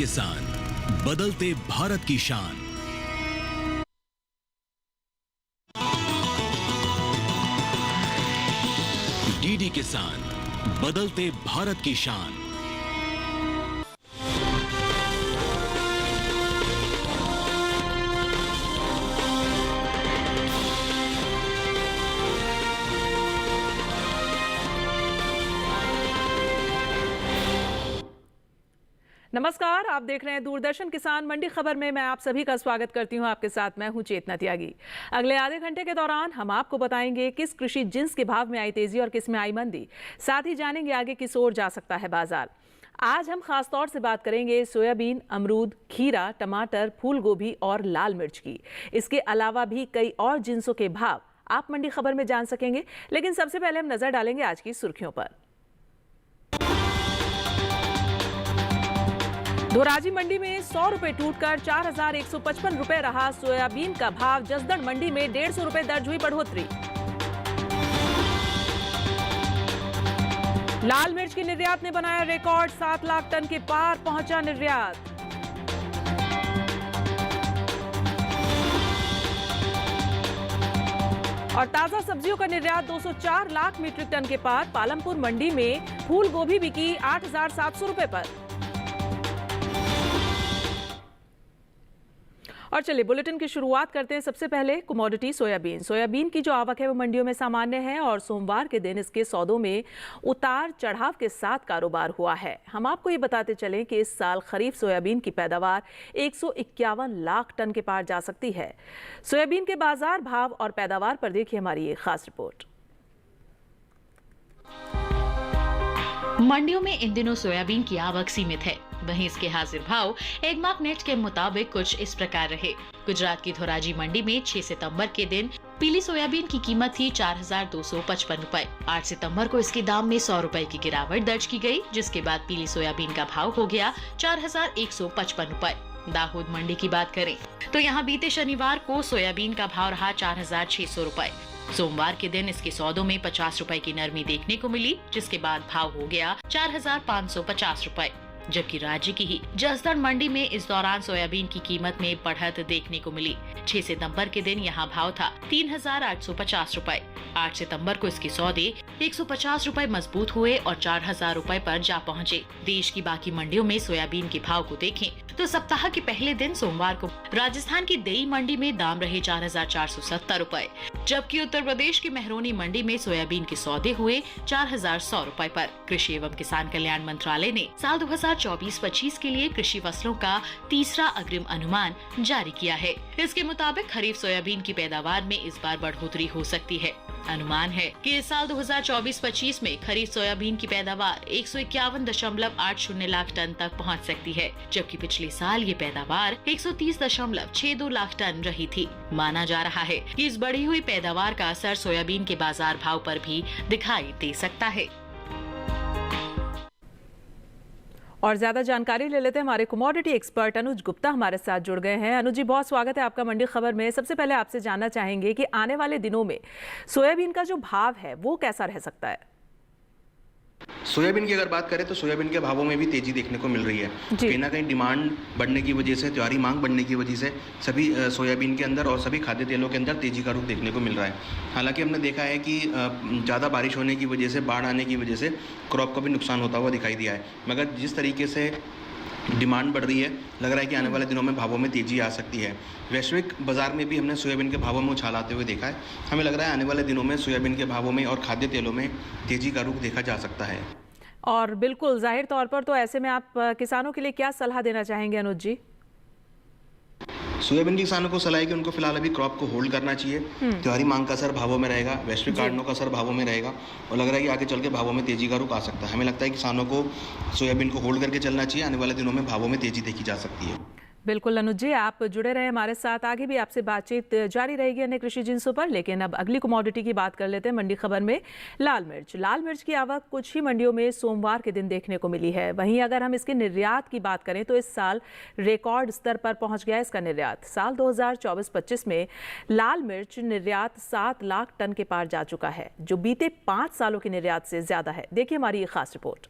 किसान, बदलते भारत की शान। डीडी किसान, बदलते भारत की शान। नमस्कार, आप देख रहे हैं दूरदर्शन किसान मंडी खबर में। मैं आप सभी का स्वागत करती हूं। आपके साथ मैं हूं चेतना त्यागी। अगले आधे घंटे के दौरान हम आपको बताएंगे किस कृषि जिन्स के भाव में आई तेजी और किस में आई मंदी। साथ ही जानेंगे आगे किस ओर जा सकता है बाजार। आज हम खास तौर से बात करेंगे सोयाबीन, अमरूद, खीरा, टमाटर, फूल गोभी और लाल मिर्च की। इसके अलावा भी कई और जिन्सों के भाव आप मंडी खबर में जान सकेंगे। लेकिन सबसे पहले हम नजर डालेंगे आज की सुर्खियों पर। धोराजी मंडी में 100 रुपए टूटकर 4,155 रुपए रहा सोयाबीन का भाव। जसदण मंडी में 150 रुपए दर्ज हुई बढ़ोतरी। लाल मिर्च की निर्यात ने बनाया रिकॉर्ड, 7 लाख टन के पार पहुंचा निर्यात। और ताजा सब्जियों का निर्यात 204 लाख मीट्रिक टन के पार। पालमपुर मंडी में फूल गोभी बिकी 8,700 रुपए पर। और चलिए बुलेटिन की शुरुआत करते हैं। सबसे पहले कमोडिटी सोयाबीन की जो आवक है वो मंडियों में सामान्य है और सोमवार के दिन इसके सौदों में उतार चढ़ाव के साथ कारोबार हुआ है। हम आपको ये बताते चलें कि इस साल खरीफ सोयाबीन की पैदावार 151 लाख टन के पार जा सकती है। सोयाबीन के बाजार भाव और पैदावार पर देखिए हमारी ये खास रिपोर्ट। मंडियों में इन दिनों सोयाबीन की आवक सीमित है। वहीं इसके हाजिर भाव एगमार्क नेट के मुताबिक कुछ इस प्रकार रहे। गुजरात की धोराजी मंडी में 6 सितंबर के दिन पीली सोयाबीन की कीमत थी 4,255 रुपए। 8 सितंबर को इसके दाम में 100 रुपए की गिरावट दर्ज की गई, जिसके बाद पीली सोयाबीन का भाव हो गया 4,155 रुपए। दाहोद मंडी की बात करें तो यहाँ बीते शनिवार को सोयाबीन का भाव रहा 4,600 रुपए। सोमवार के दिन इसके सौदों में 50 रुपए की नरमी देखने को मिली, जिसके बाद भाव हो गया 4,550 रुपए। जबकि राज्य की ही जसदण मंडी में इस दौरान सोयाबीन की कीमत में बढ़त देखने को मिली। 6 सितंबर के दिन यहाँ भाव था 3,850 रुपए। 8 सितंबर को इसके सौदे 150 रुपए मजबूत हुए और 4,000 रुपए पर जा पहुँचे। देश की बाकी मंडियों में सोयाबीन के भाव को देखें तो सप्ताह के पहले दिन सोमवार को राजस्थान की देई मंडी में दाम रहे 4,470 रुपए, जबकि उत्तर प्रदेश की मेहरोनी मंडी में सोयाबीन के सौदे हुए 4,100 रुपए पर। कृषि एवं किसान कल्याण मंत्रालय ने साल 2024-25 के लिए कृषि फसलों का तीसरा अग्रिम अनुमान जारी किया है। इसके मुताबिक खरीफ सोयाबीन की पैदावार में इस बार बढ़ोतरी हो सकती है। अनुमान है कि इस साल 2024-25 में खरीफ सोयाबीन की पैदावार 151.80 लाख टन तक पहुंच सकती है, जबकि पिछले साल ये पैदावार 130.62 लाख टन रही थी। माना जा रहा है कि इस बढ़ी हुई पैदावार का असर सोयाबीन के बाजार भाव पर भी दिखाई दे सकता है। और ज्यादा जानकारी ले लेते हैं। हमारे कमोडिटी एक्सपर्ट अनुज गुप्ता हमारे साथ जुड़ गए हैं। अनुज जी, बहुत स्वागत है आपका मंडी खबर में। सबसे पहले आपसे जानना चाहेंगे कि आने वाले दिनों में सोयाबीन का जो भाव है वो कैसा रह सकता है? सोयाबीन की अगर बात करें तो सोयाबीन के भावों में भी तेजी देखने को मिल रही है। कहीं ना कहीं डिमांड बढ़ने की वजह से, त्योहारी मांग बढ़ने की वजह से सभी सोयाबीन के अंदर और सभी खाद्य तेलों के अंदर तेजी का रुख देखने को मिल रहा है। हालांकि हमने देखा है कि ज़्यादा बारिश होने की वजह से, बाढ़ आने की वजह से क्रॉप का भी नुकसान होता हुआ दिखाई दिया है। मगर जिस तरीके से डिमांड बढ़ रही है, लग रहा है कि आने वाले दिनों में भावों में तेजी आ सकती है। वैश्विक बाजार में भी हमने सोयाबीन के भावों में उछाल आते हुए देखा है। हमें लग रहा है आने वाले दिनों में सोयाबीन के भावों में और खाद्य तेलों में तेजी का रुख देखा जा सकता है। और बिल्कुल जाहिर तौर पर तो ऐसे में आप किसानों के लिए क्या सलाह देना चाहेंगे अनुज जी? सोयाबीन के किसानों को सलाह है कि उनको फिलहाल अभी क्रॉप को होल्ड करना चाहिए। त्योहारी मांग का असर भावों में रहेगा, वैश्विक कारणों का असर भावों में रहेगा और लग रहा है कि आगे चल के भावों में तेजी का रुख आ सकता है। हमें लगता है कि किसानों को सोयाबीन को होल्ड करके चलना चाहिए। आने वाले दिनों में भावों में तेजी देखी जा सकती है। बिल्कुल अनुज जी, आप जुड़े रहे हमारे साथ। आगे भी आपसे बातचीत जारी रहेगी अन्य कृषि जिन्सों पर। लेकिन अब अगली कमोडिटी की बात कर लेते हैं मंडी खबर में। लाल मिर्च की आवक कुछ ही मंडियों में सोमवार के दिन देखने को मिली है। वहीं अगर हम इसके निर्यात की बात करें तो इस साल रिकॉर्ड स्तर पर पहुंच गया इसका निर्यात। साल 2024-25 में लाल मिर्च निर्यात 7 लाख टन के पार जा चुका है, जो बीते 5 सालों के निर्यात से ज्यादा है। देखिए हमारी ये खास रिपोर्ट।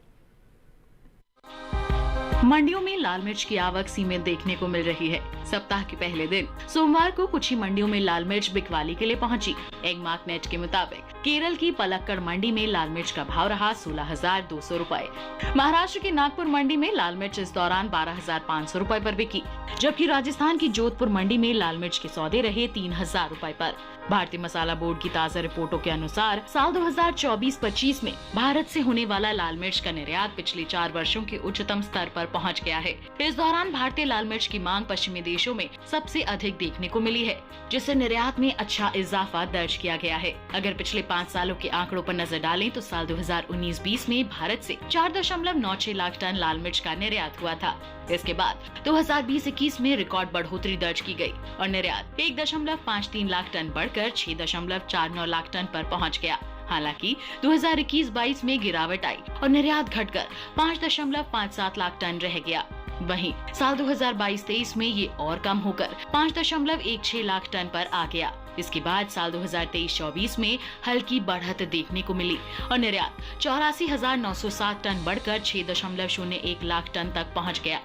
मंडियों में लाल मिर्च की आवक सीमित देखने को मिल रही है। सप्ताह के पहले दिन सोमवार को कुछ ही मंडियों में लाल मिर्च बिकवाली के लिए पहुंची। एगमार्क नेट के मुताबिक केरल की पलक्कड़ मंडी में लाल मिर्च का भाव रहा 16,200 रुपए। महाराष्ट्र की नागपुर मंडी में लाल मिर्च इस दौरान 12,500 रुपए पर बिकी, जबकि राजस्थान की जोधपुर मंडी में लाल मिर्च के सौदे रहे 3,000 रुपए पर। भारतीय मसाला बोर्ड की ताज़ा रिपोर्टों के अनुसार साल 2024-25 में भारत से होने वाला लाल मिर्च का निर्यात पिछले 4 वर्षों के उच्चतम स्तर पर पहुंच गया है। इस दौरान भारतीय लाल मिर्च की मांग पश्चिमी देशों में सबसे अधिक देखने को मिली है, जिससे निर्यात में अच्छा इजाफा दर्ज किया गया है। अगर पिछले 5 सालों के आंकड़ों पर नजर डालें तो साल 2019-20 में भारत से 4.96 लाख टन लाल मिर्च का निर्यात हुआ था। इसके बाद 2020-21 में रिकॉर्ड बढ़ोतरी दर्ज की गई और निर्यात 1.53 लाख टन बढ़कर 6.49 लाख टन पर पहुंच गया। हालांकि 2021-22 में गिरावट आई और निर्यात घटकर 5.57 लाख टन रह गया। वहीं साल 2022-23 में ये और कम होकर 5.16 लाख टन पर आ गया। इसके बाद साल 2023-24 में हल्की बढ़त देखने को मिली और निर्यात 84,907 टन बढ़कर 6.01 लाख टन तक पहुंच गया।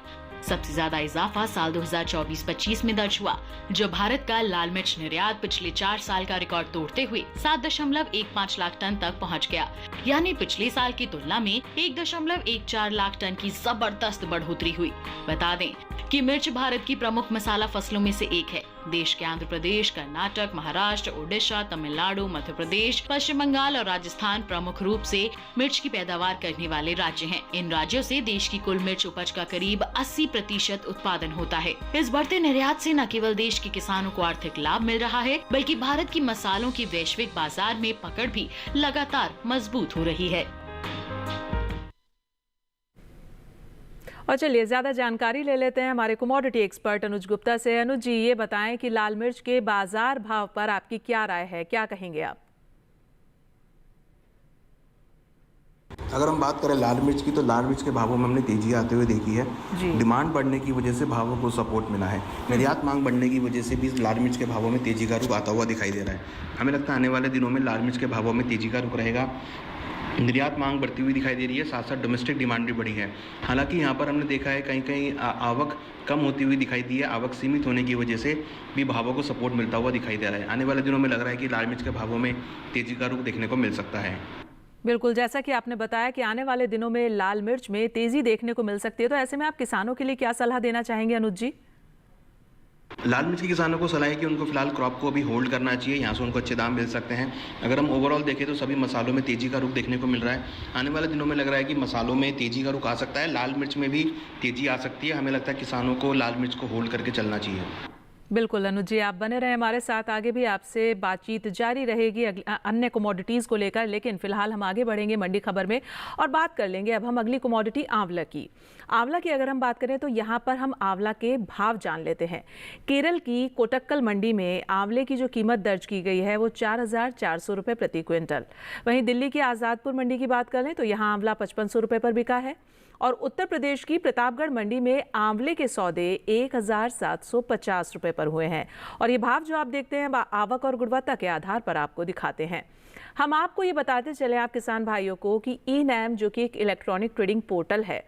सबसे ज्यादा इजाफा साल 2024-25 में दर्ज हुआ, जब भारत का लाल मिर्च निर्यात पिछले 4 साल का रिकॉर्ड तोड़ते हुए 7.15 लाख टन तक पहुंच गया। यानी पिछले साल की तुलना में 1.14 लाख टन की जबरदस्त बढ़ोतरी हुई। बता दें कि मिर्च भारत की प्रमुख मसाला फसलों में से एक है। देश के आंध्र प्रदेश, कर्नाटक, महाराष्ट्र, ओडिशा, तमिलनाडु, मध्य प्रदेश, पश्चिम बंगाल और राजस्थान प्रमुख रूप से मिर्च की पैदावार करने वाले राज्य हैं। इन राज्यों से देश की कुल मिर्च उपज का करीब 80% उत्पादन होता है। इस बढ़ते निर्यात से न केवल देश के किसानों को आर्थिक लाभ मिल रहा है, बल्कि भारत की मसालों की वैश्विक बाजार में पकड़ भी लगातार मजबूत हो रही है। और चलिए ज्यादा जानकारी ले लेते हैं हमारे कमोडिटी एक्सपर्ट अनुज गुप्ता से। अनुज जी, ये बताएं कि लाल मिर्च के बाजार भाव पर आपकी क्या राय है, क्या कहेंगे आप? अगर हम बात करें लाल मिर्च की, तो लाल मिर्च के भावों में हमने तेजी आते हुए देखी है। डिमांड बढ़ने की वजह से भावों को सपोर्ट मिला है। निर्यात मांग बढ़ने की वजह से भी लाल मिर्च के भावों में तेजी का रुख आता हुआ दिखाई दे रहा है। हमें लगता है आने वाले दिनों में लाल मिर्च के भावों में तेजी का रुख रहेगा। निर्यात मांग बढ़ती हुई दिखाई दे रही है, साथ साथ डोमेस्टिक डिमांड भी बढ़ी है। हालांकि यहाँ पर हमने देखा है कहीं कहीं आवक कम होती हुई दिखाई दी है। आवक सीमित होने की वजह से भी भावों को सपोर्ट मिलता हुआ दिखाई दे रहा है। आने वाले दिनों में लग रहा है कि लाल मिर्च के भावों में तेजी का रुख देखने को मिल सकता है। बिल्कुल, जैसा कि आपने बताया कि आने वाले दिनों में लाल मिर्च में तेजी देखने को मिल सकती है, तो ऐसे में आप किसानों के लिए क्या सलाह देना चाहेंगे अनुज जी? लाल मिर्च के किसानों को सलाह है कि उनको फिलहाल क्रॉप को अभी होल्ड करना चाहिए। यहाँ से उनको अच्छे दाम मिल सकते हैं। अगर हम ओवरऑल देखें तो सभी मसालों में तेजी का रुख देखने को मिल रहा है। आने वाले दिनों में लग रहा है कि मसालों में तेजी का रुख आ सकता है, लाल मिर्च में भी तेजी आ सकती है। हमें लगता है किसानों को लाल मिर्च को होल्ड करके चलना चाहिए। बिल्कुल अनुज जी, आप बने रहे हमारे साथ, आगे भी आपसे बातचीत जारी रहेगी अन्य कमोडिटीज़ को लेकर। लेकिन फिलहाल हम आगे बढ़ेंगे मंडी खबर में और बात कर लेंगे अब हम अगली कमोडिटी आंवला की। आंवला की अगर हम बात करें तो यहाँ पर हम आंवला के भाव जान लेते हैं। केरल की कोटक्कल मंडी में आंवले की जो कीमत दर्ज की गई है वो 4,400 रुपये प्रति क्विंटल। वहीं दिल्ली की आज़ादपुर मंडी की बात करें तो यहाँ आंवला 5,500 रुपये पर बिका है। और उत्तर प्रदेश की प्रतापगढ़ मंडी में आंवले के सौदे 1,750 रुपये पर हुए हैं। और ये भाव जो आप देखते हैं आवक और गुणवत्ता के आधार पर आपको दिखाते हैं। हम आपको ये बताते चले आप किसान भाइयों को कि ई-नैम जो कि एक इलेक्ट्रॉनिक ट्रेडिंग पोर्टल है,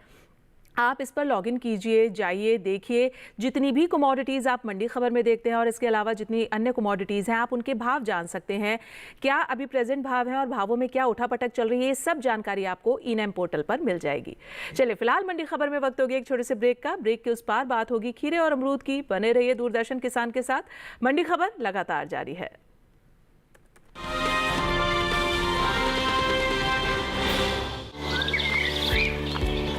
आप इस पर लॉगिन कीजिए, जाइए, देखिए जितनी भी कमोडिटीज़ आप मंडी खबर में देखते हैं और इसके अलावा जितनी अन्य कमोडिटीज़ हैं आप उनके भाव जान सकते हैं। क्या अभी प्रेजेंट भाव है और भावों में क्या उठापटक चल रही है, ये सब जानकारी आपको ई-नैम पोर्टल पर मिल जाएगी। चलिए फिलहाल मंडी खबर में वक्त हो गया एक छोटे से ब्रेक का। ब्रेक के उस पार बात होगी खीरे और अमरूद की। बने रहिए दूरदर्शन किसान के साथ, मंडी खबर लगातार जारी है।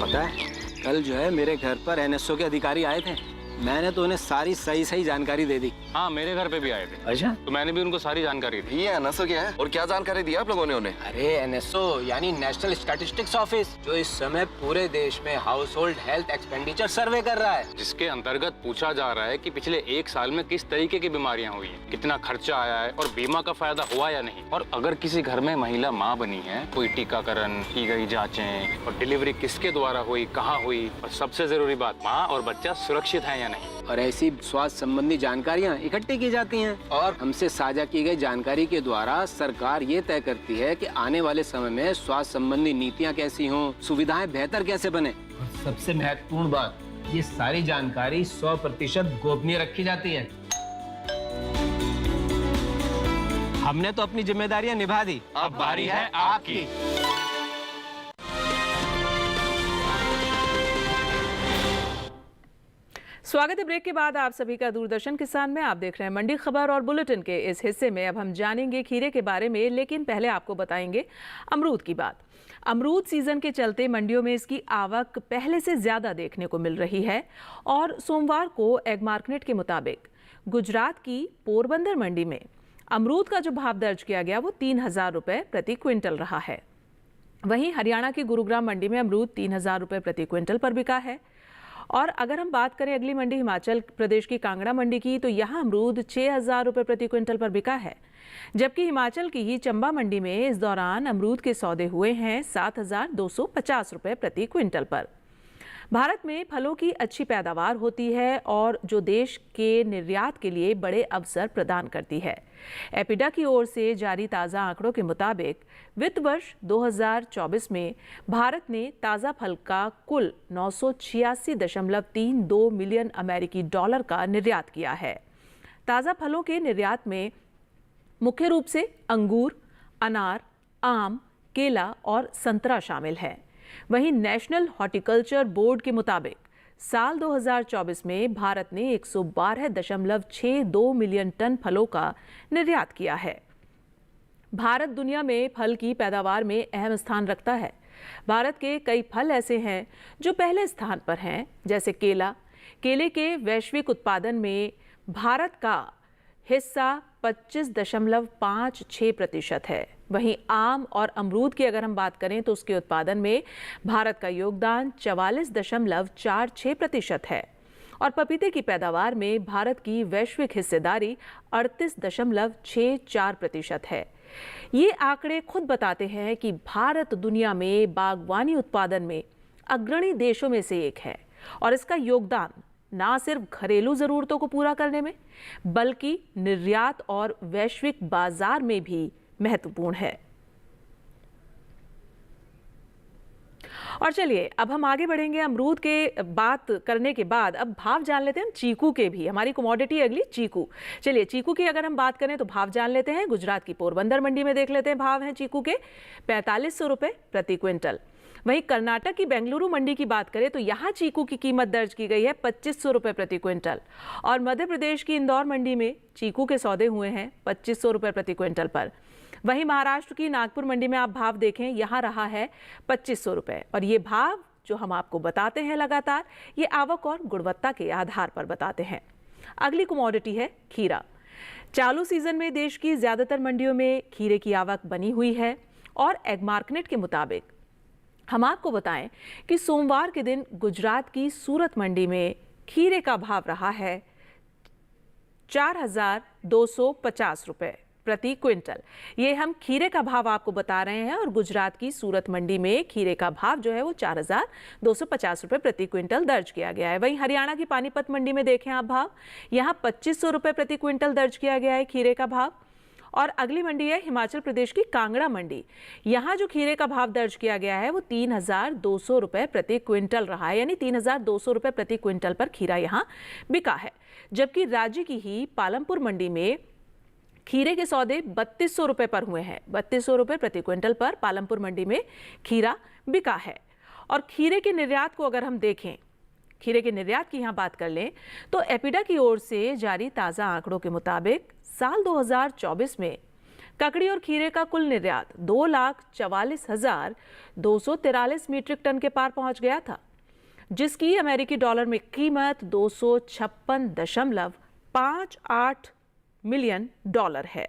पता है कल जो है मेरे घर पर एनएसओ के अधिकारी आए थे। मैंने तो उन्हें सारी सही जानकारी दे दी। हाँ, मेरे घर पे भी आए थे। अच्छा, तो मैंने भी उनको सारी जानकारी दी। ये एनएसओ क्या है और क्या जानकारी दी आप लोगों ने उन्हें? अरे एनएसओ यानी नेशनल स्टैटिस्टिक्स ऑफिस, जो इस समय पूरे देश में हाउस होल्ड हेल्थ एक्सपेंडिचर सर्वे कर रहा है, जिसके अंतर्गत पूछा जा रहा है कि पिछले 1 साल में किस तरीके की बीमारियां हुई हैं, कितना खर्चा आया है और बीमा का फायदा हुआ या नहीं। और अगर किसी घर में महिला माँ बनी है, कोई टीकाकरण की गई जाँचें और डिलीवरी किसके द्वारा हुई, कहाँ हुई, और सबसे जरूरी बात, माँ और बच्चा सुरक्षित है या नहीं। और ऐसी स्वास्थ्य संबंधी जानकारियाँ इकट्ठी की जाती हैं और हमसे साझा की गई जानकारी के द्वारा सरकार ये तय करती है कि आने वाले समय में स्वास्थ्य संबंधी नीतियाँ कैसी हों, सुविधाएं बेहतर कैसे बने। और सबसे महत्वपूर्ण बात, ये सारी जानकारी 100% गोपनीय रखी जाती है। हमने तो अपनी जिम्मेदारियां निभा दी, अब बारी है आपकी। स्वागत है ब्रेक के बाद आप सभी का दूरदर्शन किसान में। आप देख रहे हैं मंडी खबर और बुलेटिन के इस हिस्से में अब हम जानेंगे खीरे के बारे में, लेकिन पहले आपको बताएंगे अमरूद की बात। अमरूद सीजन के चलते मंडियों में इसकी आवक पहले से ज्यादा देखने को मिल रही है और सोमवार को एग्मार्कनेट के मुताबिक गुजरात की पोरबंदर मंडी में अमरूद का जो भाव दर्ज किया गया वो 3,000 रुपये प्रति क्विंटल रहा है। वहीं हरियाणा की गुरुग्राम मंडी में अमरूद 3,000 रुपये प्रति क्विंटल पर बिका है। और अगर हम बात करें अगली मंडी हिमाचल प्रदेश की कांगड़ा मंडी की, तो यहाँ अमरूद 6,000 रुपये प्रति क्विंटल पर बिका है, जबकि हिमाचल की ही चंबा मंडी में इस दौरान अमरूद के सौदे हुए हैं 7,250 रुपये प्रति क्विंटल पर। भारत में फलों की अच्छी पैदावार होती है और जो देश के निर्यात के लिए बड़े अवसर प्रदान करती है। एपिडा की ओर से जारी ताज़ा आंकड़ों के मुताबिक वित्त वर्ष 2024 में भारत ने ताज़ा फल का कुल 986.32 मिलियन अमेरिकी डॉलर का निर्यात किया है। ताज़ा फलों के निर्यात में मुख्य रूप से अंगूर, अनार, आम, केला और संतरा शामिल है। वहीं नेशनल हॉर्टिकल्चर बोर्ड के मुताबिक साल 2024 में भारत ने 112.62 मिलियन टन फलों का निर्यात किया है। भारत दुनिया में फल की पैदावार में अहम स्थान रखता है। भारत के कई फल ऐसे हैं जो पहले स्थान पर हैं, जैसे केला। केले के वैश्विक उत्पादन में भारत का हिस्सा 25.56% है। वहीं आम और अमरूद की अगर हम बात करें तो उसके उत्पादन में भारत का योगदान 44.46% है और पपीते की पैदावार में भारत की वैश्विक हिस्सेदारी 38.64% है। ये आंकड़े खुद बताते हैं कि भारत दुनिया में बागवानी उत्पादन में अग्रणी देशों में से एक है और इसका योगदान ना सिर्फ घरेलू जरूरतों को पूरा करने में बल्कि निर्यात और वैश्विक बाजार में भी महत्वपूर्ण है। और चलिए अब हम आगे बढ़ेंगे। अमरूद के बात करने के बाद अब भाव जान लेते हैं हम चीकू के भी। हमारी कमोडिटी अगली चीकू। चलिए चीकू की अगर हम बात करें तो भाव जान लेते हैं। गुजरात की पोरबंदर मंडी में देख लेते हैं भाव हैं चीकू के 4500 रुपये प्रति क्विंटल। वहीं कर्नाटक की बेंगलुरु मंडी की बात करें तो यहाँ चीकू की कीमत दर्ज की गई है 2500 रुपये प्रति क्विंटल और मध्य प्रदेश की इंदौर मंडी में चीकू के सौदे हुए हैं 2500 रुपये प्रति क्विंटल पर। वहीं महाराष्ट्र की नागपुर मंडी में आप भाव देखें, यहाँ रहा है 2500 रुपये और ये भाव जो हम आपको बताते हैं लगातार, ये आवक और गुणवत्ता के आधार पर बताते हैं। अगली कमोडिटी है खीरा। चालू सीजन में देश की ज्यादातर मंडियों में खीरे की आवक बनी हुई है और एग्मार्कनेट के मुताबिक हम आपको बताएं कि सोमवार के दिन गुजरात की सूरत मंडी में खीरे का भाव रहा है 4,250 रुपये प्रति क्विंटल। ये हम खीरे का भाव आपको बता रहे हैं और गुजरात की सूरत मंडी में खीरे का भाव जो है वो 4,250 रुपये प्रति क्विंटल दर्ज किया गया है। वहीं हरियाणा की पानीपत मंडी में देखें आप भाव, यहाँ 2500 रुपये प्रति क्विंटल दर्ज किया गया है खीरे का भाव। और अगली मंडी है हिमाचल प्रदेश की कांगड़ा मंडी। यहाँ जो खीरे का भाव दर्ज किया गया है वो 3,200 रुपये प्रति क्विंटल रहा है, यानी 3,200 रुपये प्रति क्विंटल पर खीरा यहाँ बिका है। जबकि राज्य की ही पालमपुर मंडी में खीरे के सौदे 3200 रुपये पर हुए हैं। 3200 रुपये प्रति क्विंटल पर पालमपुर मंडी में खीरा बिका है। और खीरे के निर्यात को अगर हम देखें, खीरे के निर्यात की यहाँ बात कर लें तो एपिडा की ओर से जारी ताज़ा आंकड़ों के मुताबिक साल 2024 में ककड़ी और खीरे का कुल निर्यात 2,44,243 मीट्रिक टन के पार पहुंच गया था, जिसकी अमेरिकी डॉलर में कीमत 256.58 मिलियन डॉलर है।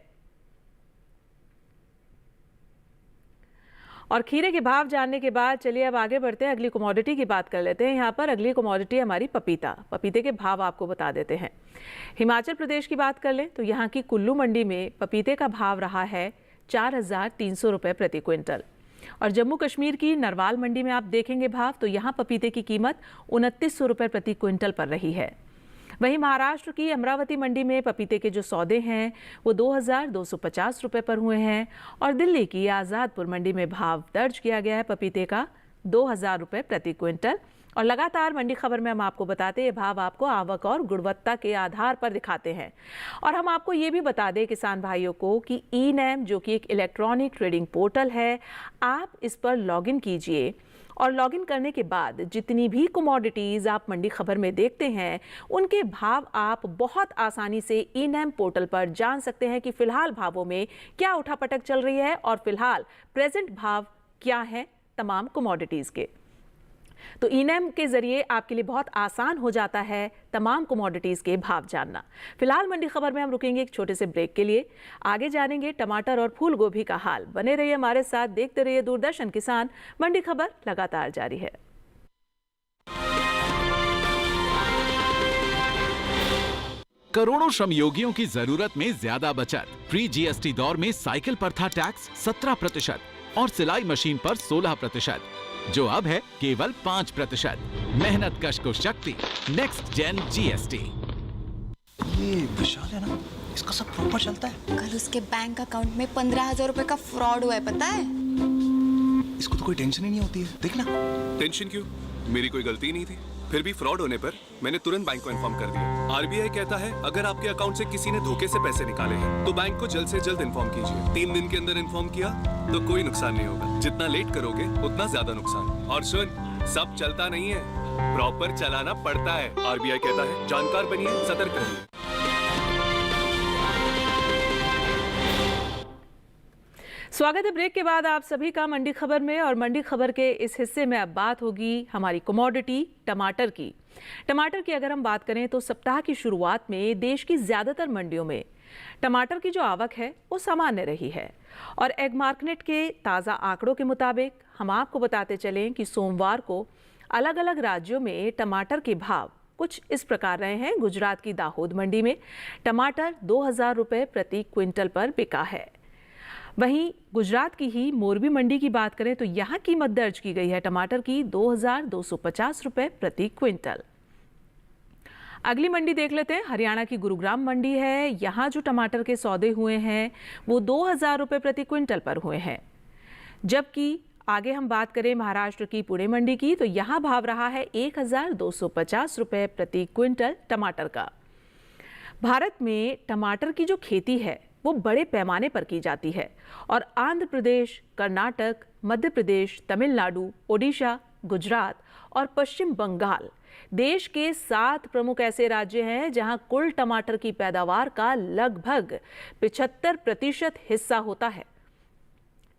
और खीरे के भाव जानने के बाद चलिए अब आगे बढ़ते हैं, अगली कमोडिटी की बात कर लेते हैं। यहाँ पर अगली कमोडिटी हमारी पपीता। पपीते के भाव आपको बता देते हैं। हिमाचल प्रदेश की बात कर लें तो यहाँ की कुल्लू मंडी में पपीते का भाव रहा है 4,300 रुपये प्रति क्विंटल। और जम्मू कश्मीर की नरवाल मंडी में आप देखेंगे भाव तो यहाँ पपीते की कीमत 2900 रुपये प्रति क्विंटल पर रही है। वहीं महाराष्ट्र की अमरावती मंडी में पपीते के जो सौदे हैं वो 2,250 रुपये पर हुए हैं। और दिल्ली की आज़ादपुर मंडी में भाव दर्ज किया गया है पपीते का 2,000 रुपये प्रति क्विंटल। और लगातार मंडी खबर में हम आपको बताते हैं, ये भाव आपको आवक और गुणवत्ता के आधार पर दिखाते हैं। और हम आपको ये भी बता दें किसान भाइयों को कि ई-नैम जो कि एक इलेक्ट्रॉनिक ट्रेडिंग पोर्टल है, आप इस पर लॉगिन कीजिए और लॉगिन करने के बाद जितनी भी कमोडिटीज़ आप मंडी खबर में देखते हैं उनके भाव आप बहुत आसानी से ई-नैम पोर्टल पर जान सकते हैं कि फ़िलहाल भावों में क्या उठापटक चल रही है और फिलहाल प्रेजेंट भाव क्या है तमाम कमोडिटीज़ के। तो ई-नैम के जरिए आपके लिए बहुत आसान हो जाता है तमाम कमोडिटीज़ के भाव जानना। फिलहाल मंडी खबर में हम रुकेंगे एक छोटे से ब्रेक के लिए। आगे जानेंगे टमाटर और फूल गोभी का हाल। बने रहिए हमारे साथ, देखते रहिए दूरदर्शन किसान। मंडी खबर लगातार जारी है। करोड़ों श्रमयोगियों की जरूरत में ज्यादा बचत। प्री जीएसटी दौर में साइकिल पर था टैक्स 17% और सिलाई मशीन पर 16%, जो अब है केवल 5%। मेहनत कश को शक्ति, नेक्स्ट जेन जीएसटी। ये विशाल है ना, इसका सब प्रॉपर चलता है। कल उसके बैंक अकाउंट में 15,000 रुपए का फ्रॉड हुआ है, पता है? इसको तो कोई टेंशन ही नहीं होती है, देखना। टेंशन क्यों? मेरी कोई गलती नहीं थी। फिर भी फ्रॉड होने पर मैंने तुरंत बैंक को इन्फॉर्म कर दिया। आरबीआई कहता है अगर आपके अकाउंट से किसी ने धोखे से पैसे निकाले हैं तो बैंक को जल्द से जल्द इन्फॉर्म कीजिए। 3 दिन के अंदर इन्फॉर्म किया तो कोई नुकसान नहीं होगा। जितना लेट करोगे उतना ज्यादा नुकसान। और सुन, सब चलता नहीं है, प्रॉपर चलाना पड़ता है। आरबीआई कहता है जानकार बनिए, सतर्क रहिए। स्वागत है ब्रेक के बाद आप सभी का मंडी खबर में। और मंडी खबर के इस हिस्से में अब बात होगी हमारी कमोडिटी टमाटर की। टमाटर की अगर हम बात करें तो सप्ताह की शुरुआत में देश की ज़्यादातर मंडियों में टमाटर की जो आवक है वो सामान्य रही है। और एग मार्केट के ताज़ा आंकड़ों के मुताबिक हम आपको बताते चलें कि सोमवार को अलग अलग राज्यों में टमाटर के भाव कुछ इस प्रकार रहे हैं। गुजरात की दाहोद मंडी में टमाटर 2,000 रुपये प्रति क्विंटल पर बिका है। वहीं गुजरात की ही मोरबी मंडी की बात करें तो यहाँ कीमत दर्ज की गई है टमाटर की 2,250 रुपये प्रति क्विंटल। अगली मंडी देख लेते हैं, हरियाणा की गुरुग्राम मंडी है। यहाँ जो टमाटर के सौदे हुए हैं वो 2,000 रुपये प्रति क्विंटल पर हुए हैं। जबकि आगे हम बात करें महाराष्ट्र की पुणे मंडी की तो यहाँ भाव रहा है 1,250 रुपये प्रति क्विंटल टमाटर का। भारत में टमाटर की जो खेती है वो बड़े पैमाने पर की जाती है और आंध्र प्रदेश, कर्नाटक, मध्य प्रदेश, तमिलनाडु, ओडिशा, गुजरात और पश्चिम बंगाल देश के 7 प्रमुख ऐसे राज्य हैं जहां कुल टमाटर की पैदावार का लगभग 75% हिस्सा होता है।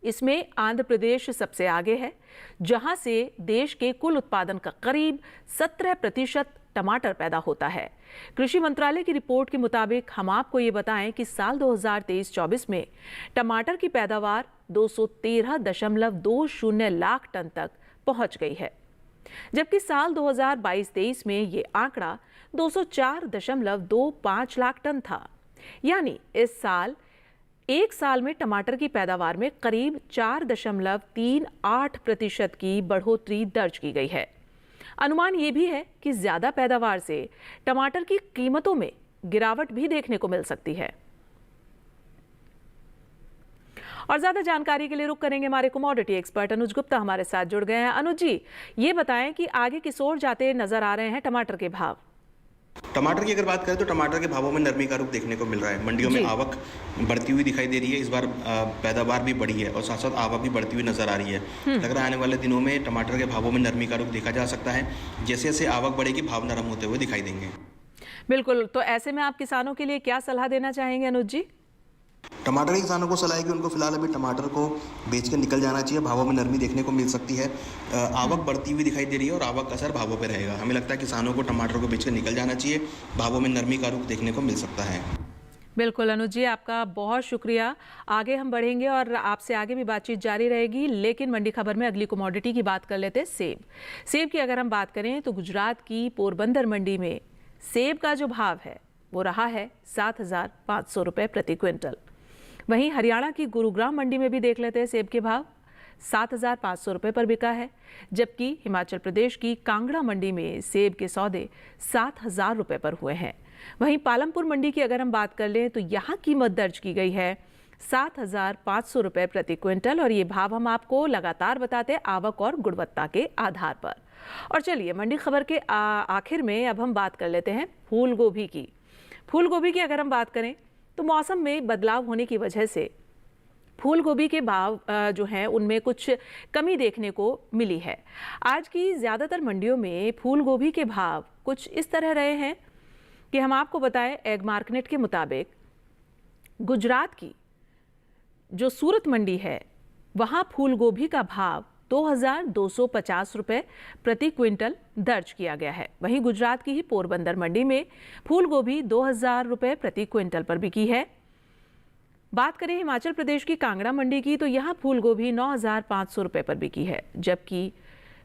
इसमें आंध्र प्रदेश सबसे आगे है, जहां से देश के कुल उत्पादन का करीब 17% टमाटर पैदा होता है। कृषि मंत्रालय की रिपोर्ट के मुताबिक हम आपको ये बताएं कि साल 2023-24 में टमाटर की पैदावार 213.20 लाख टन तक पहुंच गई है, जबकि साल 2022-23 में ये आंकड़ा 204.25 लाख टन था। यानी इस साल एक साल में टमाटर की पैदावार में करीब 4.38% की बढ़ोतरी दर्ज की गई है। अनुमान ये भी है कि ज्यादा पैदावार से टमाटर की कीमतों में गिरावट भी देखने को मिल सकती है। और ज्यादा जानकारी के लिए रुक करेंगे हमारे कमोडिटी एक्सपर्ट अनुज गुप्ता हमारे साथ जुड़ गए हैं। अनुज जी, ये बताएं कि आगे किस ओर जाते नजर आ रहे हैं टमाटर के भाव? टमाटर की अगर बात करें तो टमाटर के भावों में नरमी का रुख देखने को मिल रहा है। मंडियों में आवक बढ़ती हुई दिखाई दे रही है। इस बार पैदावार भी बढ़ी है और साथ साथ आवक भी बढ़ती हुई नजर आ रही है। लग रहा है आने वाले दिनों में टमाटर के भावों में नरमी का रुख देखा जा सकता है। जैसे जैसे आवक बढ़ेगी भाव नरम होते हुए दिखाई देंगे। बिल्कुल, तो ऐसे में आप किसानों के लिए क्या सलाह देना चाहेंगे अनुज जी? टमाटर के किसानों को सलाह है कि उनको फिलहाल अभी टमाटर को बेच के निकल जाना चाहिए। भावों में नरमी देखने को मिल सकती है। आवक बढ़ती हुई दिखाई दे रही है और आवक का असर भावों पर रहेगा। हमें लगता है किसानों को टमाटर को बेच के निकल जाना चाहिए। भावों में नरमी का रुख देखने को मिल सकता है। बिल्कुल अनुज जी, आपका बहुत शुक्रिया। आगे हम बढ़ेंगे और आपसे आगे भी बातचीत जारी रहेगी, लेकिन मंडी खबर में अगली कमोडिटी की बात कर लेते हैं, सेब। सेब की अगर हम बात करें तो गुजरात की पोरबंदर मंडी में सेब का जो भाव है वो रहा है 7,500 रुपये प्रति क्विंटल। वहीं हरियाणा की गुरुग्राम मंडी में भी देख लेते हैं, सेब के भाव 7,500 रुपये पर बिका है। जबकि हिमाचल प्रदेश की कांगड़ा मंडी में सेब के सौदे 7,000 रुपये पर हुए हैं। वहीं पालमपुर मंडी की अगर हम बात कर लें तो यहाँ कीमत दर्ज की गई है 7,500 रुपये प्रति क्विंटल और ये भाव हम आपको लगातार बताते हैं आवक और गुणवत्ता के आधार पर। और चलिए मंडी खबर के आखिर में अब हम बात कर लेते हैं फूल गोभी की। फूल गोभी की अगर हम बात करें तो मौसम में बदलाव होने की वजह से फूल गोभी के भाव जो हैं उनमें कुछ कमी देखने को मिली है। आज की ज़्यादातर मंडियों में फूल गोभी के भाव कुछ इस तरह रहे हैं कि हम आपको बताएं, एग मार्केट के मुताबिक गुजरात की जो सूरत मंडी है वहाँ फूल गोभी का भाव 2,250 रुपये प्रति क्विंटल दर्ज किया गया है। वहीं गुजरात की ही पोरबंदर मंडी में फूल गोभी 2,000 रुपये प्रति क्विंटल पर बिकी है। बात करें हिमाचल प्रदेश की कांगड़ा मंडी की तो यहाँ फूल गोभी 9,500 रुपये पर बिकी है, जबकि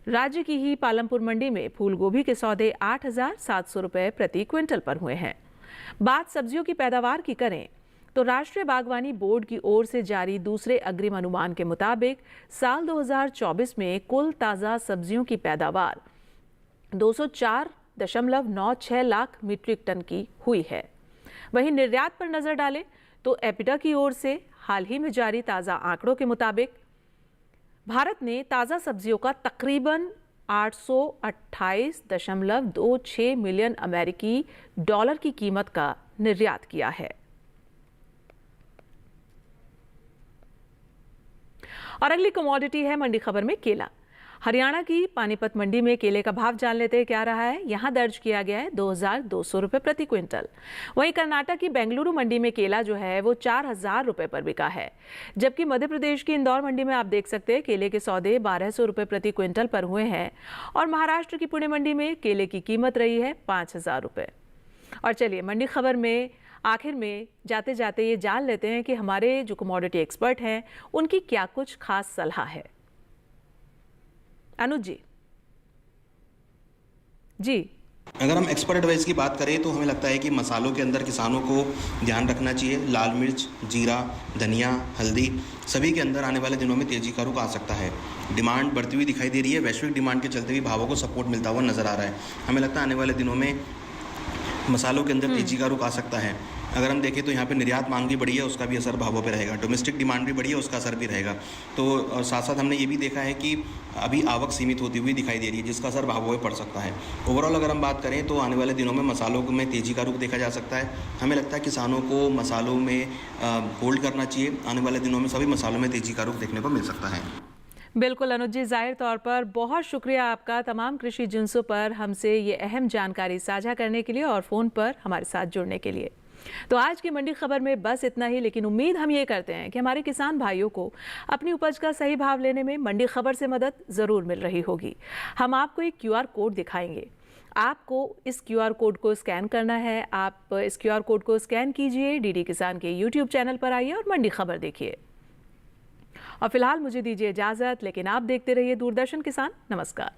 राज्य की ही पालमपुर मंडी में फूल गोभी के सौदे 8,700 रुपये प्रति क्विंटल पर हुए हैं। बात सब्जियों की पैदावार की करें तो राष्ट्रीय बागवानी बोर्ड की ओर से जारी दूसरे अग्रिम अनुमान के मुताबिक साल 2024 में कुल ताज़ा सब्जियों की पैदावार 204.96 लाख मीट्रिक टन की हुई है। वहीं निर्यात पर नजर डालें तो एपिटा की ओर से हाल ही में जारी ताज़ा आंकड़ों के मुताबिक भारत ने ताज़ा सब्जियों का तकरीबन 828.26 मिलियन अमेरिकी डॉलर की कीमत का निर्यात किया है। और अगली कमोडिटी है मंडी खबर में केला। हरियाणा की पानीपत मंडी में केले का भाव जान लेते हैं क्या रहा है। यहाँ दर्ज किया गया है 2,200 रुपये प्रति क्विंटल। वहीं कर्नाटक की बेंगलुरु मंडी में केला जो है वो 4,000 रुपये पर बिका है, जबकि मध्य प्रदेश की इंदौर मंडी में आप देख सकते हैं केले के सौदे 1,200 रुपये प्रति क्विंटल पर हुए हैं। और महाराष्ट्र की पुणे मंडी में केले की कीमत रही है 5,000 रुपये। और चलिए मंडी खबर में आखिर में जाते जाते ये जान लेते हैं कि हमारे जो कमोडिटी एक्सपर्ट हैं उनकी क्या कुछ खास सलाह है। अनुज जी अगर हम एक्सपर्ट एडवाइस की बात करें तो हमें लगता है कि मसालों के अंदर किसानों को ध्यान रखना चाहिए। लाल मिर्च, जीरा, धनिया, हल्दी सभी के अंदर आने वाले दिनों में तेजी का रुख आ सकता है। डिमांड बढ़ती हुई दिखाई दे रही है। वैश्विक डिमांड के चलते भी भावों को सपोर्ट मिलता हुआ नजर आ रहा है। हमें लगता है आने वाले दिनों में मसालों के अंदर तेजी का रुख आ सकता है। अगर हम देखें तो यहाँ पे निर्यात मांग भी बढ़ी है, उसका भी असर भावों पे रहेगा। डोमेस्टिक डिमांड भी बढ़ी है, उसका असर भी रहेगा। तो साथ साथ हमने ये भी देखा है कि अभी आवक सीमित होती हुई दिखाई दे रही है, जिसका असर भावों पे पड़ सकता है। ओवरऑल अगर हम बात करें तो आने वाले दिनों में मसालों में तेजी का रुख देखा जा सकता है। हमें लगता है किसानों को मसालों में होल्ड करना चाहिए। आने वाले दिनों में सभी मसालों में तेजी का रुख देखने को मिल सकता है। बिल्कुल अनुज जी, जाहिर तौर पर बहुत शुक्रिया आपका तमाम कृषि जिन्सों पर हमसे ये अहम जानकारी साझा करने के लिए और फ़ोन पर हमारे साथ जुड़ने के लिए। तो आज की मंडी खबर में बस इतना ही, लेकिन उम्मीद हम ये करते हैं कि हमारे किसान भाइयों को अपनी उपज का सही भाव लेने में मंडी खबर से मदद ज़रूर मिल रही होगी। हम आपको एक QR कोड दिखाएंगे। आपको इस QR कोड को स्कैन करना है। आप इस QR कोड को स्कैन कीजिए, DD किसान के YouTube चैनल पर आइए और मंडी खबर देखिए। और फिलहाल मुझे दीजिए इजाज़त, लेकिन आप देखते रहिए दूरदर्शन किसान। नमस्कार।